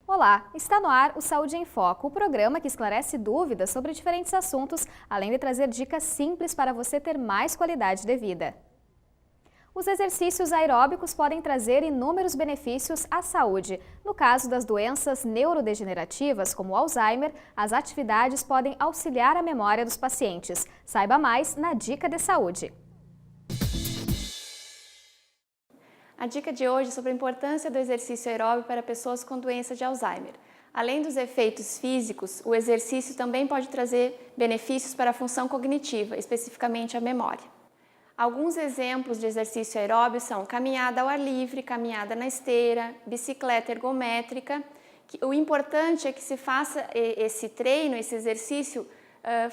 Olá, está no ar o Saúde em Foco, o programa que esclarece dúvidas sobre diferentes assuntos, além de trazer dicas simples para você ter mais qualidade de vida. Os exercícios aeróbicos podem trazer inúmeros benefícios à saúde. No caso das doenças neurodegenerativas, como o Alzheimer, as atividades podem auxiliar a memória dos pacientes. Saiba mais na Dica de Saúde. A dica de hoje é sobre a importância do exercício aeróbico para pessoas com doença de Alzheimer. Além dos efeitos físicos, o exercício também pode trazer benefícios para a função cognitiva, especificamente a memória. Alguns exemplos de exercício aeróbico são caminhada ao ar livre, caminhada na esteira, bicicleta ergométrica. O importante é que se faça esse treino, esse exercício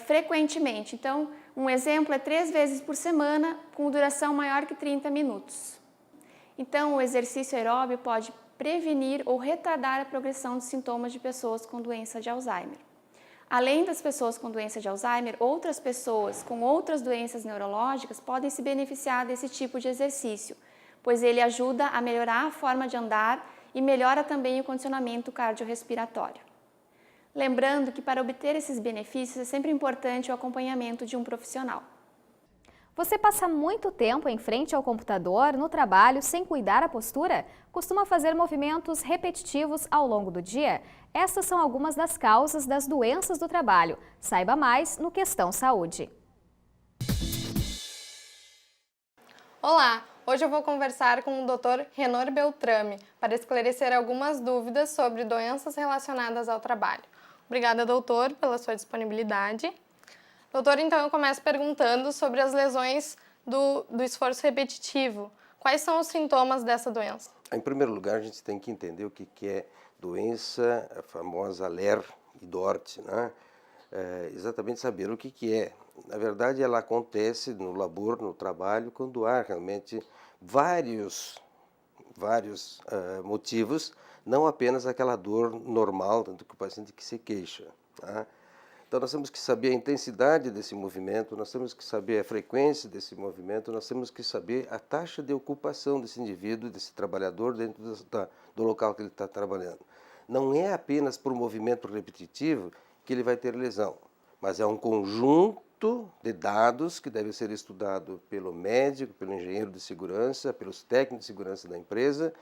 frequentemente. Então, um exemplo é 3 vezes por semana, com duração maior que 30 minutos. Então, o exercício aeróbico pode prevenir ou retardar a progressão dos sintomas de pessoas com doença de Alzheimer. Além das pessoas com doença de Alzheimer, outras pessoas com outras doenças neurológicas podem se beneficiar desse tipo de exercício, pois ele ajuda a melhorar a forma de andar e melhora também o condicionamento cardiorrespiratório. Lembrando que para obter esses benefícios é sempre importante o acompanhamento de um profissional. Você passa muito tempo em frente ao computador, no trabalho, sem cuidar a postura? Costuma fazer movimentos repetitivos ao longo do dia? Essas são algumas das causas das doenças do trabalho. Saiba mais no Questão Saúde. Olá! Hoje eu vou conversar com o Dr. Renor Beltrame para esclarecer algumas dúvidas sobre doenças relacionadas ao trabalho. Obrigada, doutor, pela sua disponibilidade. Doutor, então eu começo perguntando sobre as lesões do esforço repetitivo. Quais são os sintomas dessa doença? Em primeiro lugar, a gente tem que entender o que é doença, a famosa LER e DORT, né? Exatamente saber o que é. Na verdade, ela acontece no labor, no trabalho, quando há realmente vários motivos, não apenas aquela dor normal, tanto que o paciente que se queixa, tá? Então, nós temos que saber a intensidade desse movimento, nós temos que saber a frequência desse movimento, nós temos que saber a taxa de ocupação desse indivíduo, desse trabalhador, dentro do local que ele está trabalhando. Não é apenas por movimento repetitivo que ele vai ter lesão, mas é um conjunto de dados que deve ser estudado pelo médico, pelo engenheiro de segurança, pelos técnicos de segurança da empresa,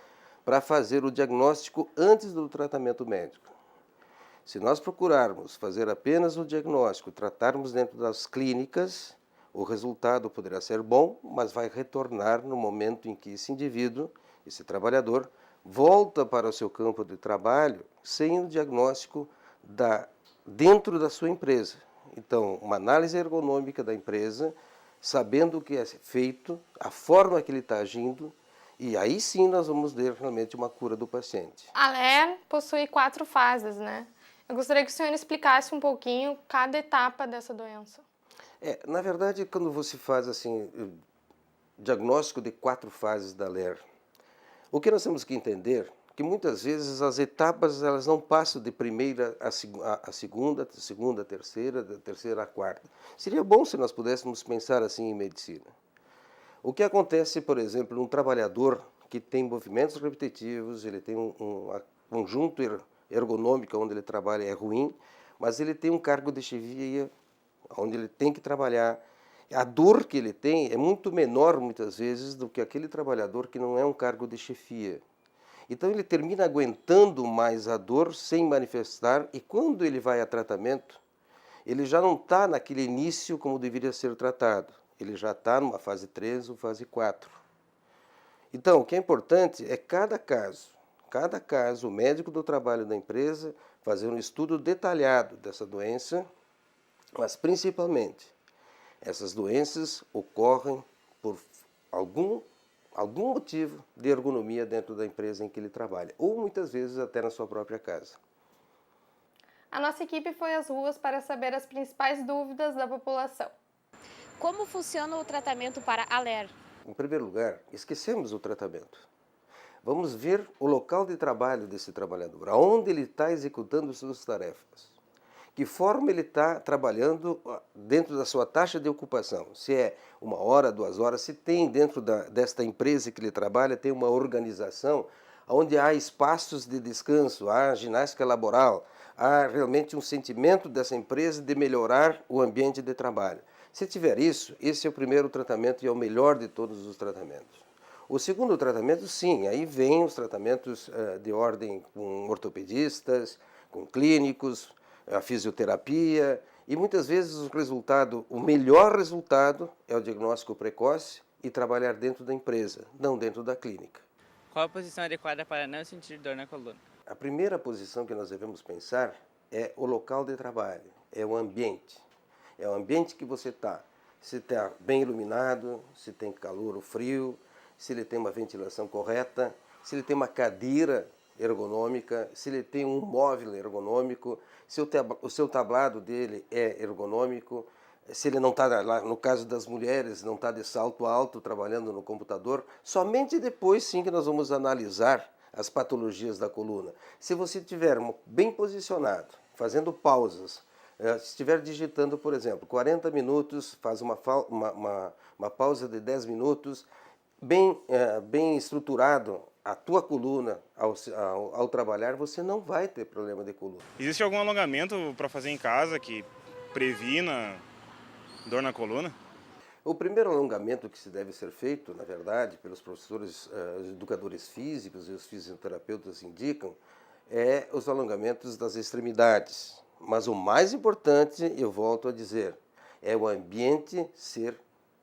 para fazer o diagnóstico antes do tratamento médico. Se nós procurarmos fazer apenas o diagnóstico, tratarmos dentro das clínicas, o resultado poderá ser bom, mas vai retornar no momento em que esse indivíduo, esse trabalhador, volta para o seu campo de trabalho sem o diagnóstico dentro da sua empresa. Então, uma análise ergonômica da empresa, sabendo o que é feito, a forma que ele está agindo, e aí sim nós vamos ter realmente uma cura do paciente. A LER possui 4 fases, né? Eu gostaria que o senhor explicasse um pouquinho cada etapa dessa doença. Na verdade, quando você faz assim, diagnóstico de 4 fases da LER, o que nós temos que entender é que muitas vezes as etapas elas não passam de primeira a segunda, a terceira, da terceira a quarta. Seria bom se nós pudéssemos pensar assim em medicina. O que acontece, por exemplo, um trabalhador que tem movimentos repetitivos, ele tem um conjunto ergonômico onde ele trabalha é ruim, mas ele tem um cargo de chefia onde ele tem que trabalhar. A dor que ele tem é muito menor, muitas vezes, do que aquele trabalhador que não é um cargo de chefia. Então ele termina aguentando mais a dor sem manifestar, e quando ele vai a tratamento, ele já não está naquele início como deveria ser tratado. Ele já está numa fase 3 ou fase 4. Então, o que é importante é cada caso, o médico do trabalho da empresa fazer um estudo detalhado dessa doença, mas principalmente, essas doenças ocorrem por algum motivo de ergonomia dentro da empresa em que ele trabalha, ou muitas vezes até na sua própria casa. A nossa equipe foi às ruas para saber as principais dúvidas da população. Como funciona o tratamento para a LER? Em primeiro lugar, esquecemos o tratamento. Vamos ver o local de trabalho desse trabalhador, aonde ele está executando suas tarefas. Que forma ele está trabalhando dentro da sua taxa de ocupação. Se é 1 hora, 2 horas, se tem dentro desta empresa que ele trabalha, tem uma organização onde há espaços de descanso, há ginástica laboral, há realmente um sentimento dessa empresa de melhorar o ambiente de trabalho. Se tiver isso, esse é o primeiro tratamento e é o melhor de todos os tratamentos. O segundo tratamento, sim, aí vem os tratamentos de ordem com ortopedistas, com clínicos, a fisioterapia, e muitas vezes o melhor resultado é o diagnóstico precoce e trabalhar dentro da empresa, não dentro da clínica. Qual a posição adequada para não sentir dor na coluna? A primeira posição que nós devemos pensar é o local de trabalho, é o ambiente. É o ambiente que você está. Se está bem iluminado, se tem calor ou frio, se ele tem uma ventilação correta, se ele tem uma cadeira ergonômica, se ele tem um móvel ergonômico, se o seu tablado dele é ergonômico, se ele não está, lá no caso das mulheres, não está de salto alto trabalhando no computador, somente depois sim que nós vamos analisar as patologias da coluna. Se você estiver bem posicionado, fazendo pausas, se estiver digitando, por exemplo, 40 minutos, faz uma pausa de 10 minutos, bem estruturado, a tua coluna ao trabalhar, você não vai ter problema de coluna. Existe algum alongamento para fazer em casa que previna dor na coluna? O primeiro alongamento que se deve ser feito, na verdade, pelos professores educadores físicos e os fisioterapeutas indicam, é os alongamentos das extremidades. Mas o mais importante, eu volto a dizer, é o ambiente ser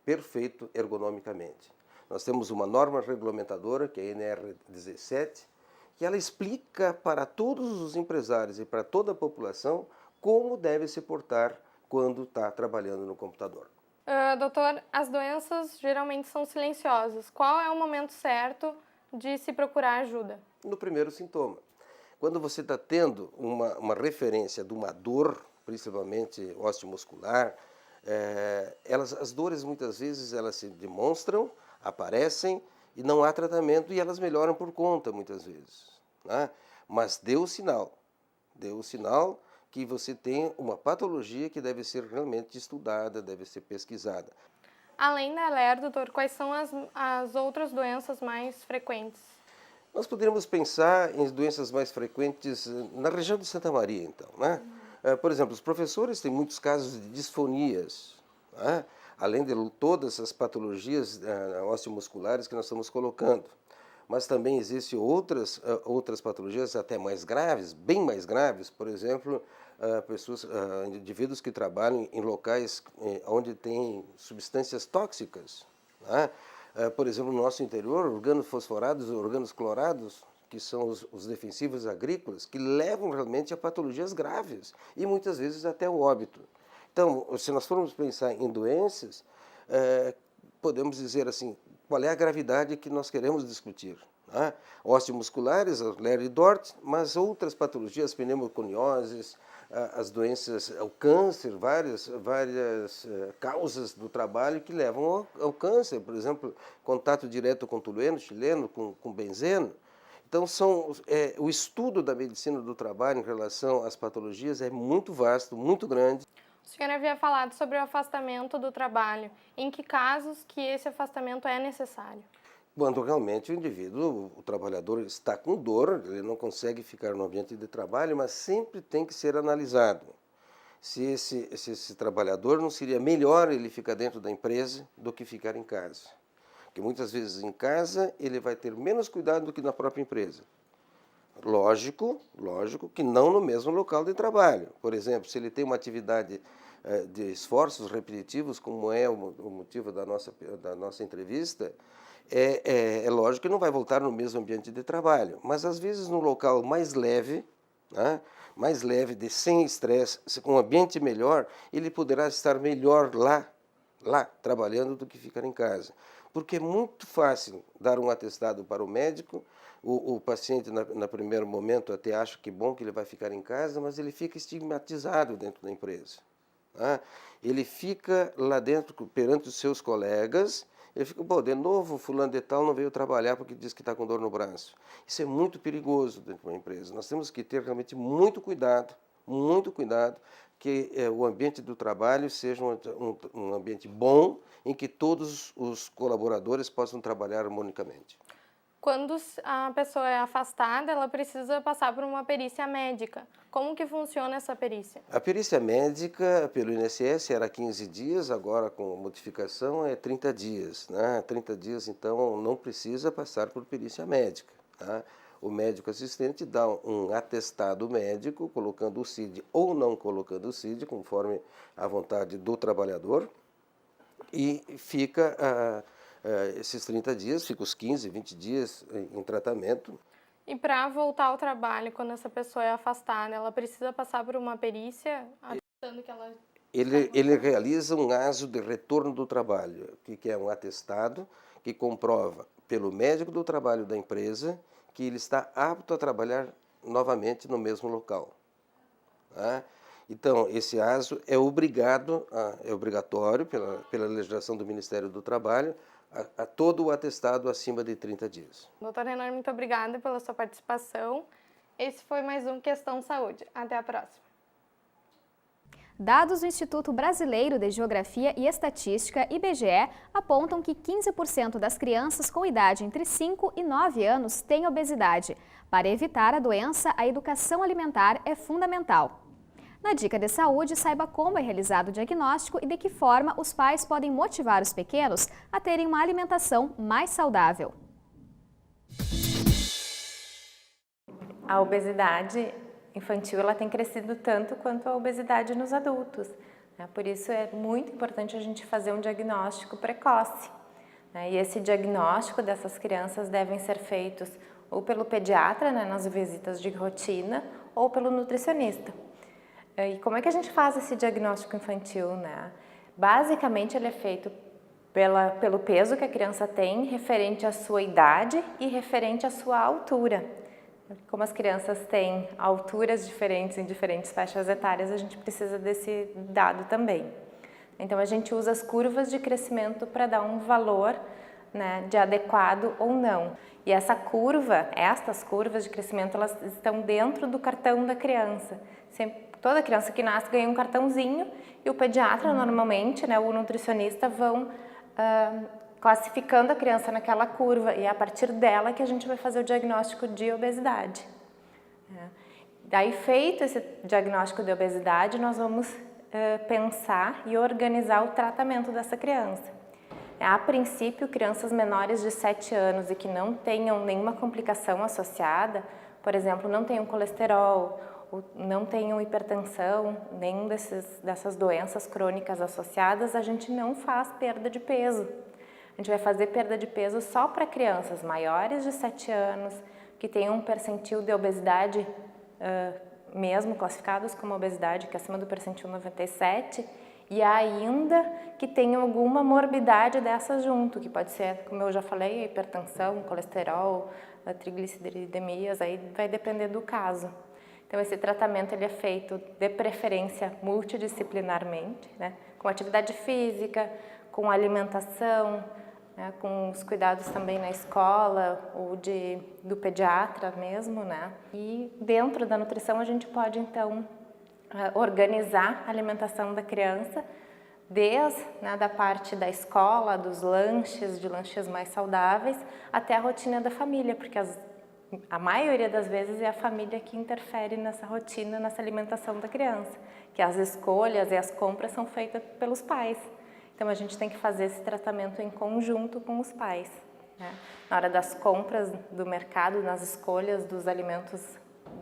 perfeito ergonomicamente. Nós temos uma norma regulamentadora, que é a NR17, que ela explica para todos os empresários e para toda a população como deve se portar quando está trabalhando no computador. Doutor, as doenças geralmente são silenciosas. Qual é o momento certo de se procurar ajuda? No primeiro sintoma. Quando você está tendo uma referência de uma dor, principalmente osteomuscular, as dores muitas vezes elas se demonstram, aparecem e não há tratamento e elas melhoram por conta muitas vezes, né? Mas deu o sinal que você tem uma patologia que deve ser realmente estudada, deve ser pesquisada. Além da LER, doutor, quais são as outras doenças mais frequentes? Nós poderíamos pensar em doenças mais frequentes na região de Santa Maria, então, né? Por exemplo, os professores têm muitos casos de disfonias, né? Além de todas as patologias osteomusculares que nós estamos colocando. Mas também existem outras patologias até mais graves, bem mais graves, por exemplo, indivíduos que trabalham em locais onde tem substâncias tóxicas, né? Por exemplo, no nosso interior, organos fosforados, organos clorados, que são os defensivos agrícolas, que levam realmente a patologias graves e muitas vezes até o óbito. Então, se nós formos pensar em doenças, podemos dizer assim, qual é a gravidade que nós queremos discutir, né? Osteomusculares, a LER e DORT, mas outras patologias, pneumoconioses, as doenças, o câncer, várias causas do trabalho que levam ao câncer, por exemplo, contato direto com tolueno, chileno, com benzeno. Então, o estudo da medicina do trabalho em relação às patologias é muito vasto, muito grande. O senhor havia falado sobre o afastamento do trabalho. Em que casos que esse afastamento é necessário? Quando realmente o trabalhador está com dor, ele não consegue ficar no ambiente de trabalho, mas sempre tem que ser analisado se esse trabalhador não seria melhor ele ficar dentro da empresa do que ficar em casa. Porque muitas vezes em casa ele vai ter menos cuidado do que na própria empresa. Lógico que não no mesmo local de trabalho. Por exemplo, se ele tem uma atividade de esforços repetitivos, como é o motivo da nossa entrevista, é lógico que não vai voltar no mesmo ambiente de trabalho. Mas às vezes num local mais leve, né, sem estresse, com um ambiente melhor, ele poderá estar melhor lá trabalhando do que ficar em casa. Porque é muito fácil dar um atestado para o médico, o paciente, no primeiro momento, até acha que bom que ele vai ficar em casa, mas ele fica estigmatizado dentro da empresa, né? Ele fica lá dentro perante os seus colegas Ele fica, pô, de novo fulano de tal não veio trabalhar porque diz que está com dor no braço. Isso é muito perigoso dentro de uma empresa. Nós temos que ter realmente muito cuidado, que o ambiente do trabalho seja um ambiente bom, em que todos os colaboradores possam trabalhar harmonicamente. Quando a pessoa é afastada, ela precisa passar por uma perícia médica. Como que funciona essa perícia? A perícia médica pelo INSS era 15 dias, agora com modificação é 30 dias. Né? 30 dias, então, não precisa passar por perícia médica. Tá? O médico assistente dá um atestado médico, colocando o CID ou não colocando o CID, conforme a vontade do trabalhador, e fica esses 30 dias, fica os 15, 20 dias em tratamento. E para voltar ao trabalho, quando essa pessoa é afastada, ela precisa passar por uma perícia, atestando que ela... Ele realiza um aso de retorno do trabalho, que é um atestado que comprova pelo médico do trabalho da empresa que ele está apto a trabalhar novamente no mesmo local. Tá? Então, esse aso é obrigatório pela legislação do Ministério do Trabalho a todo o atestado acima de 30 dias. Doutor Renor, muito obrigada pela sua participação. Esse foi mais um Questão Saúde. Até a próxima. Dados do Instituto Brasileiro de Geografia e Estatística, IBGE, apontam que 15% das crianças com idade entre 5 e 9 anos têm obesidade. Para evitar a doença, a educação alimentar é fundamental. Na Dica de Saúde, saiba como é realizado o diagnóstico e de que forma os pais podem motivar os pequenos a terem uma alimentação mais saudável. A obesidade infantil ela tem crescido tanto quanto a obesidade nos adultos. Né? Por isso é muito importante a gente fazer um diagnóstico precoce. Né? E esse diagnóstico dessas crianças devem ser feitos ou pelo pediatra, né, nas visitas de rotina, ou pelo nutricionista. E como é que a gente faz esse diagnóstico infantil, né? Basicamente, ele é feito pelo peso que a criança tem, referente à sua idade e referente à sua altura. Como as crianças têm alturas diferentes em diferentes faixas etárias, a gente precisa desse dado também. Então, a gente usa as curvas de crescimento para dar um valor, né, de adequado ou não. E estas curvas de crescimento, elas estão dentro do cartão da criança. Toda criança que nasce ganha um cartãozinho e o pediatra, normalmente, né, o nutricionista, vão classificando a criança naquela curva e é a partir dela que a gente vai fazer o diagnóstico de obesidade. Daí, feito esse diagnóstico de obesidade, nós vamos pensar e organizar o tratamento dessa criança. A princípio, crianças menores de 7 anos e que não tenham nenhuma complicação associada, por exemplo, não tenham colesterol, não tenham hipertensão, nenhum dessas doenças crônicas associadas, a gente não faz perda de peso. A gente vai fazer perda de peso só para crianças maiores de 7 anos, que tenham um percentil de obesidade, mesmo classificados como obesidade, que é acima do percentil 97, e ainda que tenham alguma morbidade dessas junto, que pode ser, como eu já falei, hipertensão, colesterol, trigliceridemias, aí vai depender do caso. Então, esse tratamento ele é feito de preferência multidisciplinarmente, né? Com atividade física, com alimentação, né? Com os cuidados também na escola ou do pediatra mesmo, né? E dentro da nutrição a gente pode, então, organizar a alimentação da criança desde, né, da parte da escola, dos lanches, de lanches mais saudáveis, até a rotina da família, porque a maioria das vezes é a família que interfere nessa rotina, nessa alimentação da criança, que as escolhas e as compras são feitas pelos pais. Então, a gente tem que fazer esse tratamento em conjunto com os pais, né? Na hora das compras do mercado, nas escolhas dos alimentos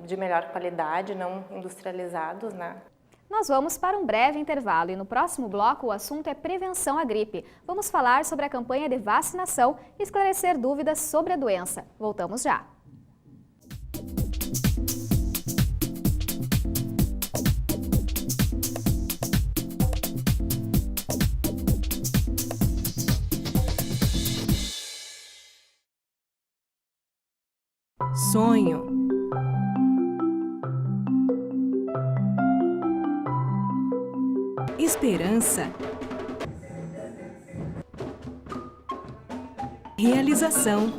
de melhor qualidade, não industrializados, né? Nós vamos para um breve intervalo e no próximo bloco o assunto é prevenção à gripe. Vamos falar sobre a campanha de vacinação e esclarecer dúvidas sobre a doença. Voltamos já! Sonho. Esperança. Realização.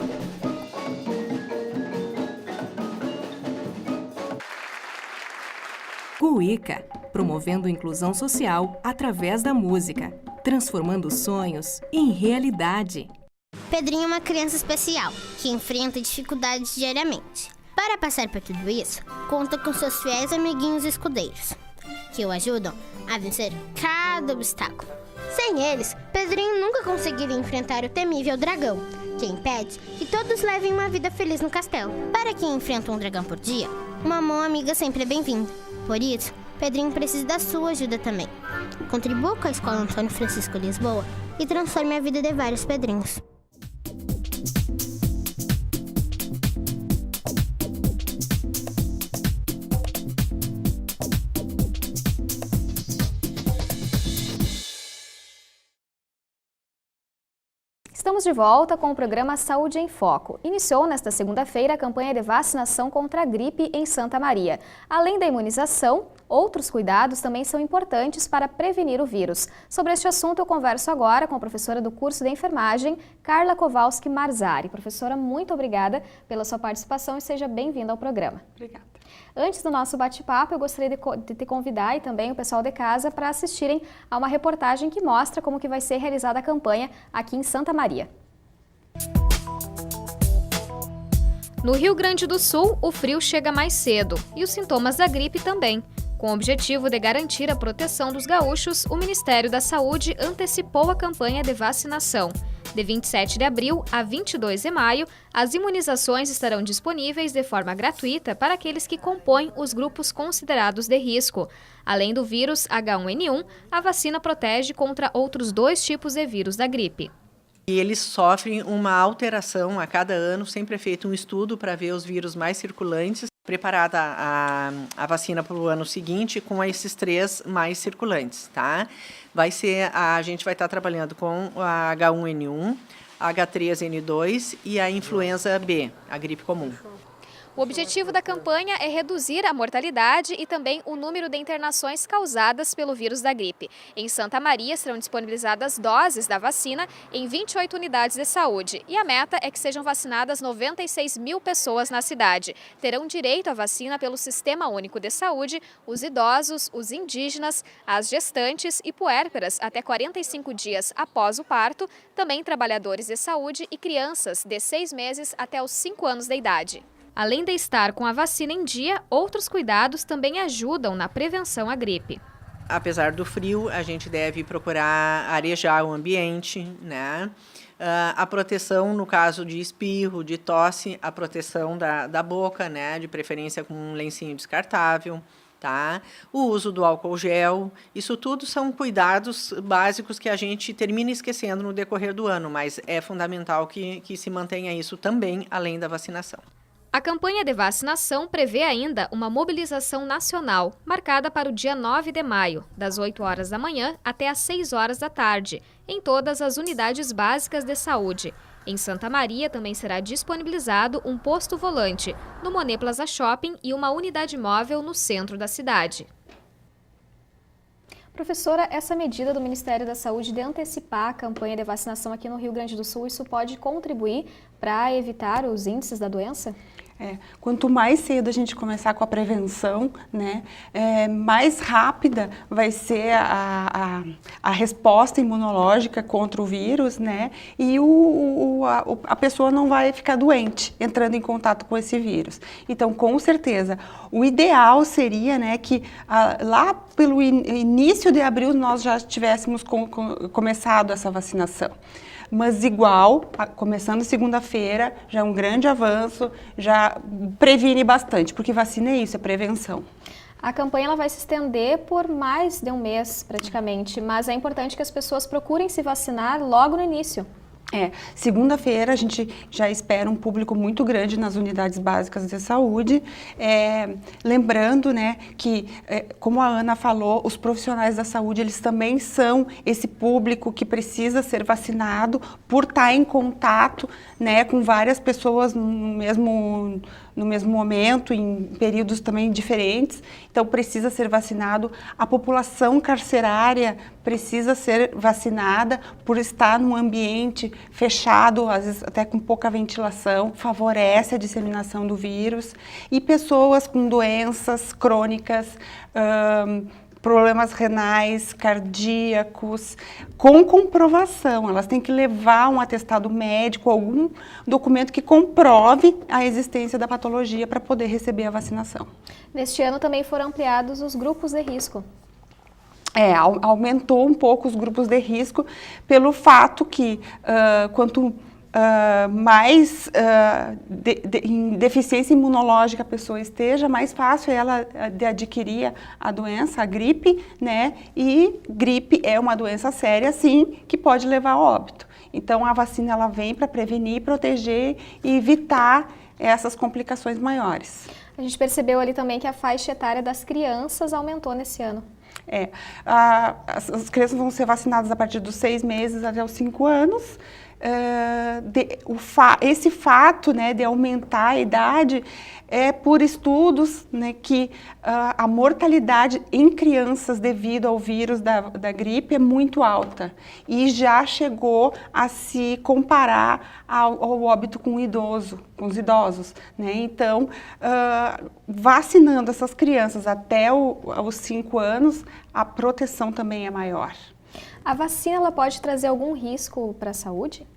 GUICA, promovendo inclusão social através da música, transformando sonhos em realidade. Pedrinho é uma criança especial, que enfrenta dificuldades diariamente. Para passar por tudo isso, conta com seus fiéis amiguinhos escudeiros, que o ajudam a vencer cada obstáculo. Sem eles, Pedrinho nunca conseguiria enfrentar o temível dragão, que impede que todos levem uma vida feliz no castelo. Para quem enfrenta um dragão por dia, uma mão amiga sempre é bem-vinda. Por isso, Pedrinho precisa da sua ajuda também. Contribua com a Escola Antônio Francisco Lisboa e transforme a vida de vários Pedrinhos. Estamos de volta com o programa Saúde em Foco. Iniciou nesta segunda-feira a campanha de vacinação contra a gripe em Santa Maria. Além da imunização, outros cuidados também são importantes para prevenir o vírus. Sobre este assunto, eu converso agora com a professora do curso de enfermagem, Carla Kowalski Marzari. Professora, muito obrigada pela sua participação e seja bem-vinda ao programa. Obrigada. Antes do nosso bate-papo, eu gostaria de te convidar e também o pessoal de casa para assistirem a uma reportagem que mostra como que vai ser realizada a campanha aqui em Santa Maria. No Rio Grande do Sul, o frio chega mais cedo e os sintomas da gripe também. Com o objetivo de garantir a proteção dos gaúchos, o Ministério da Saúde antecipou a campanha de vacinação. De 27 de abril a 22 de maio, as imunizações estarão disponíveis de forma gratuita para aqueles que compõem os grupos considerados de risco. Além do vírus H1N1, a vacina protege contra outros 2 tipos de vírus da gripe. E eles sofrem uma alteração a cada ano, sempre é feito um estudo para ver os vírus mais circulantes, preparada a vacina para o ano seguinte com esses 3 mais circulantes, tá? A gente vai estar trabalhando com a H1N1, a H3N2 e a influenza B, a gripe comum. O objetivo da campanha é reduzir a mortalidade e também o número de internações causadas pelo vírus da gripe. Em Santa Maria serão disponibilizadas doses da vacina em 28 unidades de saúde e a meta é que sejam vacinadas 96 mil pessoas na cidade. Terão direito à vacina pelo Sistema Único de Saúde os idosos, os indígenas, as gestantes e puérperas até 45 dias após o parto, também trabalhadores de saúde e crianças de 6 meses até os 5 anos de idade. Além de estar com a vacina em dia, outros cuidados também ajudam na prevenção à gripe. Apesar do frio, a gente deve procurar arejar o ambiente, né? A proteção no caso de espirro, de tosse, a proteção da boca, né? De preferência com um lencinho descartável, tá? O uso do álcool gel, isso tudo são cuidados básicos que a gente termina esquecendo no decorrer do ano, mas é fundamental que se mantenha isso também, além da vacinação. A campanha de vacinação prevê ainda uma mobilização nacional, marcada para o dia 9 de maio, das 8 horas da manhã até às 6 horas da tarde, em todas as unidades básicas de saúde. Em Santa Maria também será disponibilizado um posto volante, no Monet Plaza Shopping e uma unidade móvel no centro da cidade. Professora, essa medida do Ministério da Saúde de antecipar a campanha de vacinação aqui no Rio Grande do Sul, isso pode contribuir para evitar os índices da doença? Quanto mais cedo a gente começar com a prevenção, né, mais rápida vai ser a resposta imunológica contra o vírus, né, e a pessoa não vai ficar doente entrando em contato com esse vírus. Então, com certeza, o ideal seria, né, que lá pelo início de abril nós já tivéssemos começado essa vacinação. Mas igual, começando segunda-feira, já é um grande avanço, já previne bastante, porque vacina é isso, é prevenção. A campanha ela vai se estender por mais de um mês, praticamente, mas é importante que as pessoas procurem se vacinar logo no início. Segunda-feira a gente já espera um público muito grande nas unidades básicas de saúde, lembrando, né, que, como a Ana falou, os profissionais da saúde, eles também são esse público que precisa ser vacinado por estar em contato, né, com várias pessoas no no mesmo momento, em períodos também diferentes, então precisa ser vacinado. A população carcerária precisa ser vacinada por estar num ambiente fechado, às vezes até com pouca ventilação, favorece a disseminação do vírus. E pessoas com doenças crônicas, problemas renais, cardíacos, com comprovação. Elas têm que levar um atestado médico, algum documento que comprove a existência da patologia para poder receber a vacinação. Neste ano também foram ampliados os grupos de risco. Aumentou um pouco os grupos de risco pelo fato que quanto mais em deficiência imunológica a pessoa esteja, mais fácil é ela de adquirir a doença, a gripe, né? E gripe é uma doença séria, sim, que pode levar a óbito. Então a vacina ela vem para prevenir, proteger e evitar essas complicações maiores. A gente percebeu ali também que a faixa etária das crianças aumentou nesse ano. As crianças vão ser vacinadas a partir dos 6 meses até os 5 anos. Esse fato, né, de aumentar a idade é por estudos, né, que a mortalidade em crianças devido ao vírus da gripe é muito alta e já chegou a se comparar ao óbito com os idosos, né? Então, vacinando essas crianças até os 5 anos, a proteção também é maior. A vacina ela pode trazer algum risco para a saúde?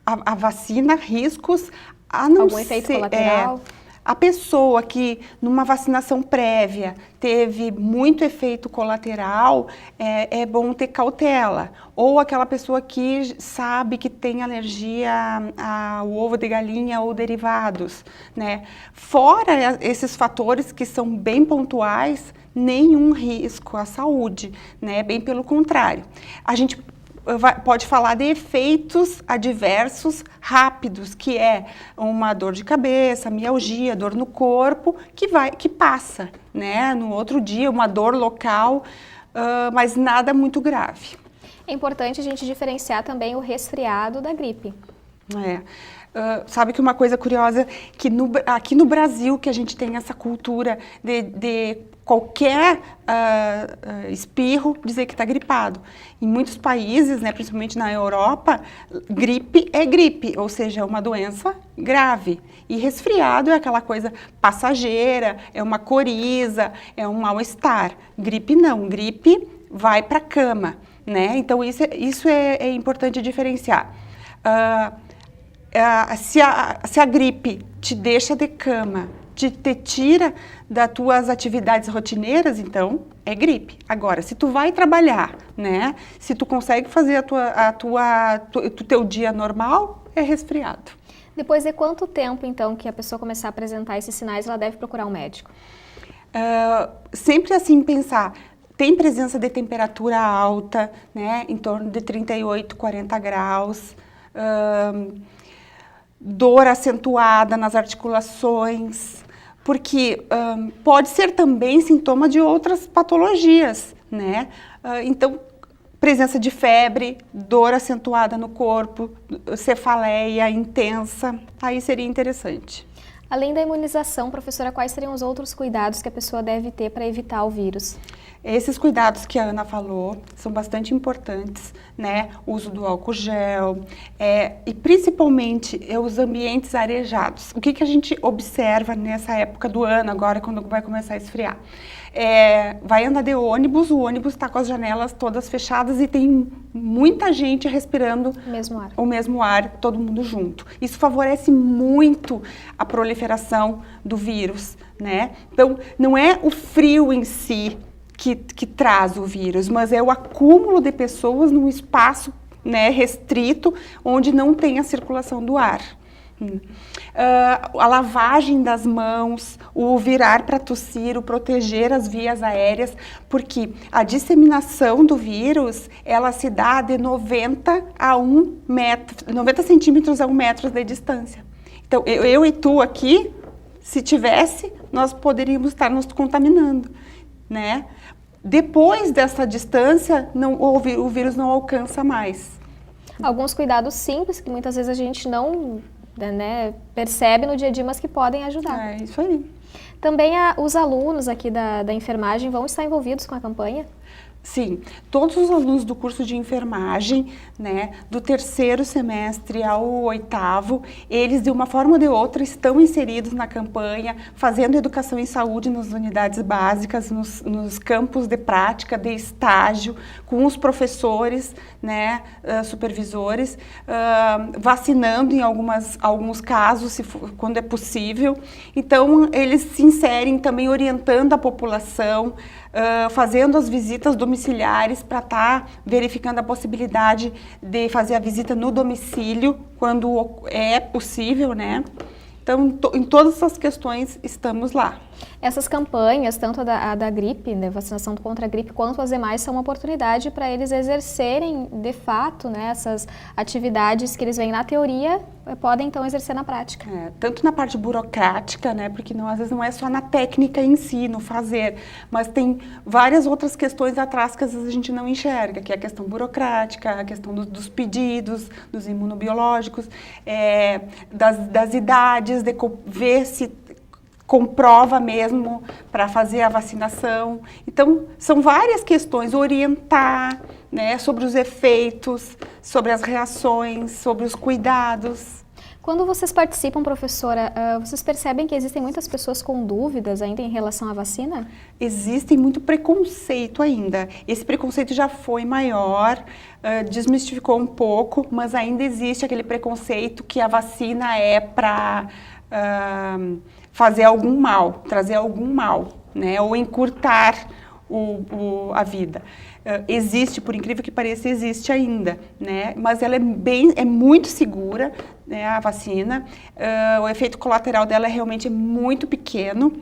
A vacina, riscos, a não algum efeito colateral? A pessoa que numa vacinação prévia teve muito efeito colateral, é bom ter cautela. Ou aquela pessoa que sabe que tem alergia ao ovo de galinha ou derivados, né? Fora esses fatores que são bem pontuais, nenhum risco à saúde, né? Bem pelo contrário. A gente pode falar de efeitos adversos rápidos, que é uma dor de cabeça, mialgia, dor no corpo, que passa, né? No outro dia, uma dor local, mas nada muito grave. É importante a gente diferenciar também o resfriado da gripe. Sabe que uma coisa curiosa, que aqui no Brasil que a gente tem essa cultura de qualquer espirro dizer que está gripado. Em muitos países, né, principalmente na Europa, gripe é gripe, ou seja, é uma doença grave. E resfriado é aquela coisa passageira, é uma coriza, é um mal-estar. Gripe não, gripe vai para a cama, né? Então isso é importante diferenciar. Se a gripe te deixa de cama, te tira das tuas atividades rotineiras, então é gripe. Agora, se tu vai trabalhar, né? Se tu consegue fazer o teu dia normal, é resfriado. Depois de quanto tempo, então, que a pessoa começar a apresentar esses sinais, ela deve procurar um médico? Sempre assim pensar, tem presença de temperatura alta, né? Em torno de 38, 40 graus, dor acentuada nas articulações, porque pode ser também sintoma de outras patologias, né? Então, presença de febre, dor acentuada no corpo, cefaleia intensa, aí seria interessante. Além da imunização, professora, quais seriam os outros cuidados que a pessoa deve ter para evitar o vírus? Esses cuidados que a Ana falou são bastante importantes, né? O uso do álcool gel e principalmente os ambientes arejados. O que a gente observa nessa época do ano, agora quando vai começar a esfriar? Vai andar de ônibus, o ônibus está com as janelas todas fechadas e tem muita gente respirando o mesmo ar, todo mundo junto. Isso favorece muito a proliferação do vírus, né? Então, não é o frio em si que traz o vírus, mas é o acúmulo de pessoas num espaço, né, restrito, onde não tem a circulação do ar. A lavagem das mãos, o virar para tossir, o proteger as vias aéreas, porque a disseminação do vírus, ela se dá de 90 centímetros a 1 metro de distância. Então, eu e tu aqui, se tivesse, nós poderíamos estar nos contaminando, né? Depois dessa distância, o vírus não alcança mais. Alguns cuidados simples que muitas vezes a gente não né, percebe no dia a dia, mas que podem ajudar. É isso aí. Também os alunos aqui da enfermagem vão estar envolvidos com a campanha? Sim, todos os alunos do curso de enfermagem, né, do 3º semestre ao 8º, eles de uma forma ou de outra estão inseridos na campanha, fazendo educação em saúde nas unidades básicas, nos campos de prática, de estágio, com os professores, né, supervisores, vacinando em alguns casos, quando é possível. Então, eles se inserem também orientando a população, fazendo as visitas domiciliares para estar verificando a possibilidade de fazer a visita no domicílio, quando é possível, né? Então, em todas essas questões, estamos lá. Essas campanhas, tanto a da gripe, né, vacinação contra a gripe, quanto as demais, são uma oportunidade para eles exercerem, de fato, né, essas atividades que eles veem na teoria, podem então exercer na prática. Tanto na parte burocrática, né, porque às vezes não é só na técnica em si, no fazer, mas tem várias outras questões atrás que às vezes a gente não enxerga, que é a questão burocrática, a questão dos pedidos, dos imunobiológicos, das idades, de ver se comprova mesmo para fazer a vacinação. Então, são várias questões, orientar, né, sobre os efeitos, sobre as reações, sobre os cuidados. Quando vocês participam, professora, vocês percebem que existem muitas pessoas com dúvidas ainda em relação à vacina? Existe muito preconceito ainda. Esse preconceito já foi maior, desmistificou um pouco, mas ainda existe aquele preconceito que a vacina é para fazer algum mal, trazer algum mal, né? Ou encurtar a vida. Existe, por incrível que pareça, existe ainda, né? Mas ela é muito segura, né, a vacina. O efeito colateral dela realmente é muito pequeno.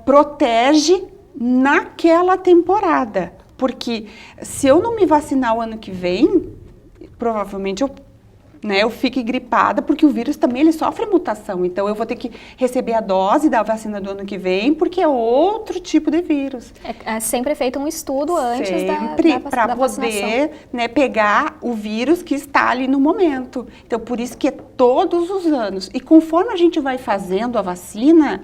Protege naquela temporada, porque se eu não me vacinar o ano que vem, provavelmente eu fique gripada, porque o vírus também ele sofre mutação. Então, eu vou ter que receber a dose da vacina do ano que vem, porque é outro tipo de vírus. É sempre feito um estudo antes para poder, né, pegar o vírus que está ali no momento. Então, por isso que é todos os anos. E conforme a gente vai fazendo a vacina,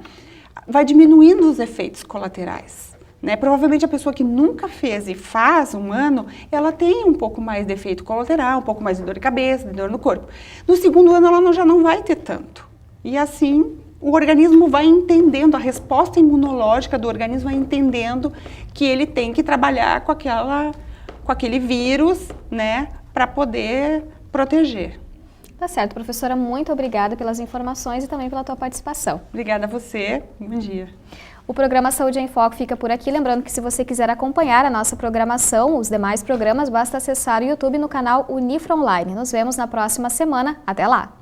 vai diminuindo os efeitos colaterais. Né? Provavelmente a pessoa que nunca fez e faz um ano, ela tem um pouco mais de efeito colateral, um pouco mais de dor de cabeça, de dor no corpo. No segundo ano ela já não vai ter tanto. E assim o organismo vai entendendo, a resposta imunológica do organismo vai entendendo que ele tem que trabalhar com aquele vírus, né, para poder proteger. Tá certo, professora, muito obrigada pelas informações e também pela tua participação. Obrigada a você, bom dia. O programa Saúde em Foco fica por aqui, lembrando que se você quiser acompanhar a nossa programação, os demais programas, basta acessar o YouTube no canal Unifra Online. Nos vemos na próxima semana, até lá!